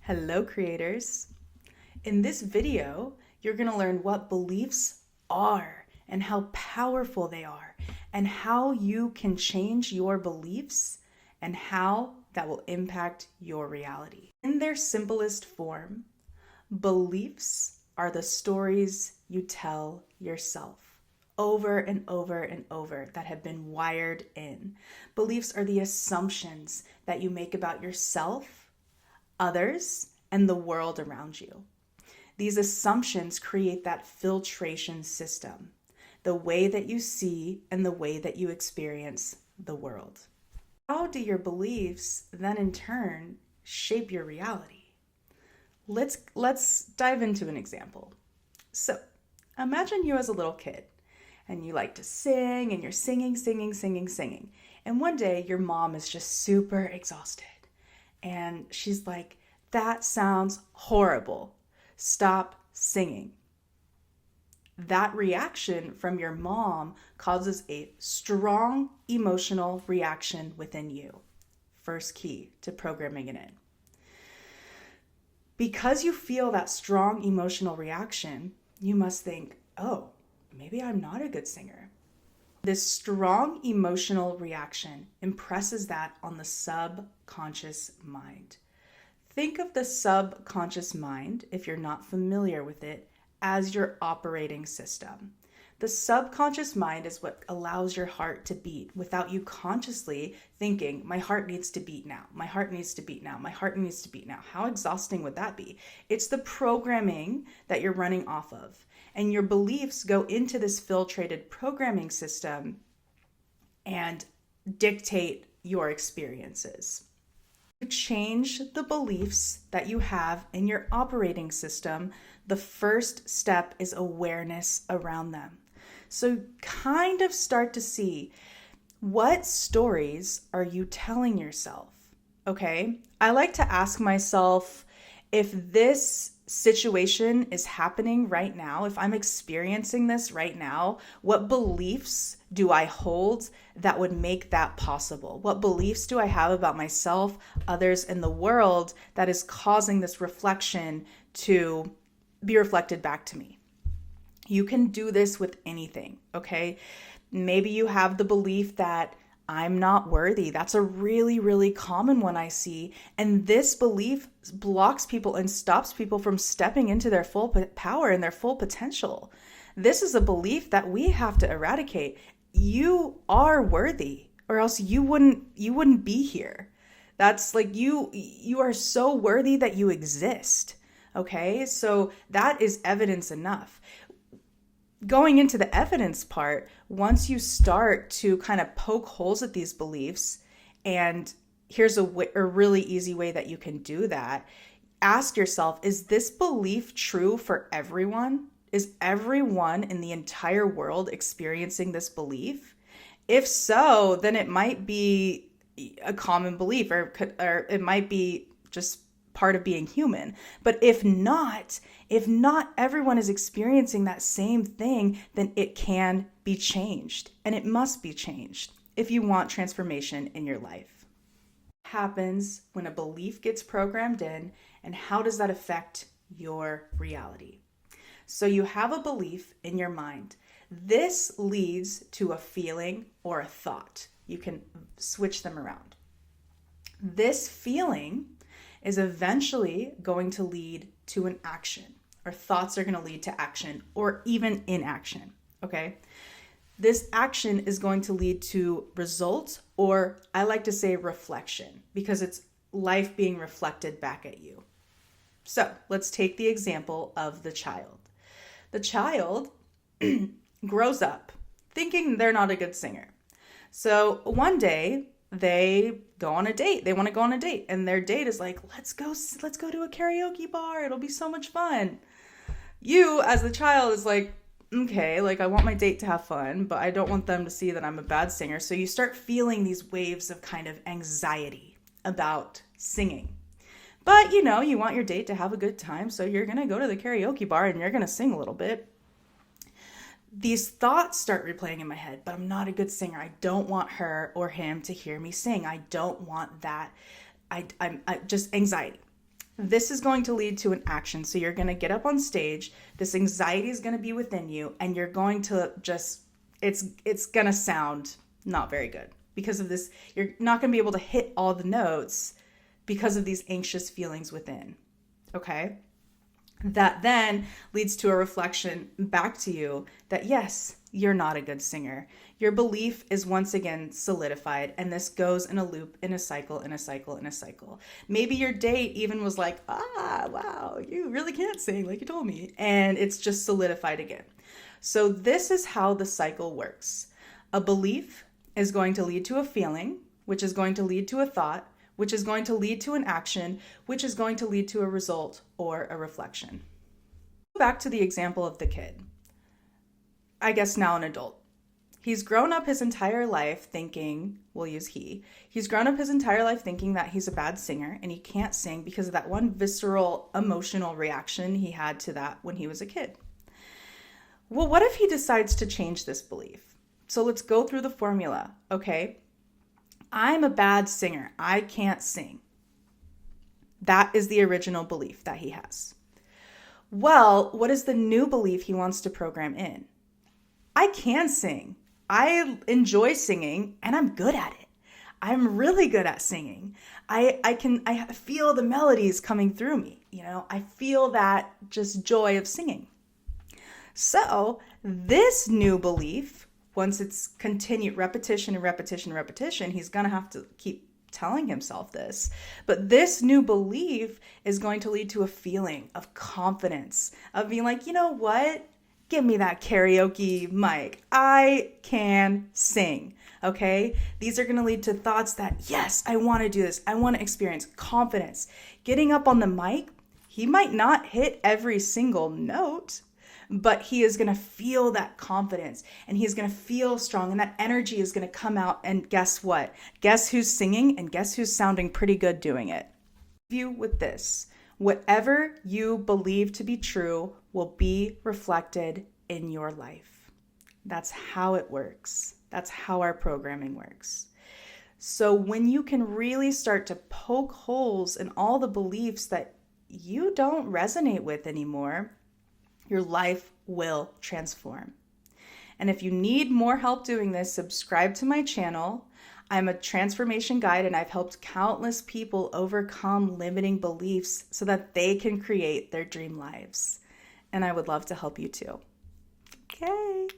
Hello, creators. In this video, you're going to learn what beliefs are and how powerful they are, and how you can change your beliefs and how that will impact your reality. In their simplest form, beliefs are the stories you tell yourself over and over and over that have been wired in. Beliefs are the assumptions that you make about yourself, others, and the world around you. These assumptions create that filtration system, the way that you see and the way that you experience the world. How do your beliefs then in turn shape your reality? Let's dive into an example. So imagine you as a little kid and you like to sing and you're singing. And one day your mom is just super exhausted and she's like, "That sounds horrible. Stop singing." That reaction from your mom causes a strong emotional reaction within you. First key to programming it in. Because you feel that strong emotional reaction, you must think, "Oh, maybe I'm not a good singer." This strong emotional reaction impresses that on the subconscious mind. Think of the subconscious mind, if you're not familiar with it, as your operating system. The subconscious mind is what allows your heart to beat without you consciously thinking, "My heart needs to beat now. My heart needs to beat now. My heart needs to beat now." How exhausting would that be? It's the programming that you're running off of. And your beliefs go into this filtrated programming system and dictate your experiences. To change the beliefs that you have in your operating system, the first step is awareness around them. So kind of start to see, what stories are you telling yourself? Okay? I like to ask myself, if this situation is happening right now, if I'm experiencing this right now, what beliefs do I hold that would make that possible? What beliefs do I have about myself, others, and the world that is causing this reflection to be reflected back to me? You can do this with anything, okay? Maybe you have the belief that I'm not worthy. That's a really, really common one I see. And this belief blocks people and stops people from stepping into their full power and their full potential. This is a belief that we have to eradicate. You are worthy, or else you wouldn't be here. That's like you are so worthy that you exist. Okay? So that is evidence enough. Going into the evidence part, once you start to kind of poke holes at these beliefs, and here's a really easy way that you can do that. Ask yourself, is this belief true for everyone? Is everyone in the entire world experiencing this belief? If so, then it might be a common belief, or it might be just part of being human. But if not everyone is experiencing that same thing, then it can be changed, and it must be changed if you want transformation in your life. What happens when a belief gets programmed in, and how does that affect your reality? So you have a belief in your mind. This leads to a feeling or a thought. You can switch them around. This feeling is eventually going to lead to an action, or thoughts are going to lead to action, or even inaction, okay? This action is going to lead to results, or I like to say reflection, because it's life being reflected back at you. So let's take the example of the child. The child grows up thinking they're not a good singer. So one day they go on a date. They want to go on a date, and their date is like, let's go to a karaoke bar. It'll be so much fun. You, as the child, is like, okay, like I want my date to have fun, but I don't want them to see that I'm a bad singer. So you start feeling these waves of kind of anxiety about singing. But you want your date to have a good time, so you're going to go to the karaoke bar and you're going to sing a little bit. these thoughts start replaying in my head, but I'm not a good singer. I don't want her or him to hear me sing. I don't want that. I'm just anxiety. This is going to lead to an action. So you're going to get up on stage. This anxiety is going to be within you, and you're going to just, it's going to sound not very good because of this. You're not going to be able to hit all the notes because of these anxious feelings within. Okay? That then leads to a reflection back to you that yes, you're not a good singer. Your belief is once again solidified, and this goes in a loop, in a cycle, in a cycle, in a cycle. Maybe your date even was like, wow, you really can't sing like you told me. And it's just solidified again. So this is how the cycle works. A belief is going to lead to a feeling, which is going to lead to a thought, which is going to lead to an action, which is going to lead to a result or a reflection. Back to the example of the kid. I guess now an adult. He's grown up his entire life thinking, we'll use he. He's grown up his entire life thinking that he's a bad singer and he can't sing because of that one visceral emotional reaction he had to that when he was a kid. Well, what if he decides to change this belief? So let's go through the formula, okay? I'm a bad singer. I can't sing. That is the original belief that he has. Well, what is the new belief he wants to program in? I can sing. I enjoy singing and I'm good at it. I'm really good at singing. I feel the melodies coming through me. I feel that just joy of singing. So this new belief, once it's continued repetition and repetition and repetition, he's going to have to keep telling himself this. But this new belief is going to lead to a feeling of confidence, of being like, you know what? Give me that karaoke mic. I can sing. Okay? These are going to lead to thoughts that, yes, I want to do this. I want to experience confidence. Getting up on the mic, he might not hit every single note, but he is going to feel that confidence and he's going to feel strong and that energy is going to come out. And guess what? Guess who's singing and guess who's sounding pretty good doing it? View with this. Whatever you believe to be true will be reflected in your life. That's how it works. That's how our programming works. So when you can really start to poke holes in all the beliefs that you don't resonate with anymore, your life will transform. And if you need more help doing this, subscribe to my channel. I'm a transformation guide and I've helped countless people overcome limiting beliefs so that they can create their dream lives. And I would love to help you too. Okay.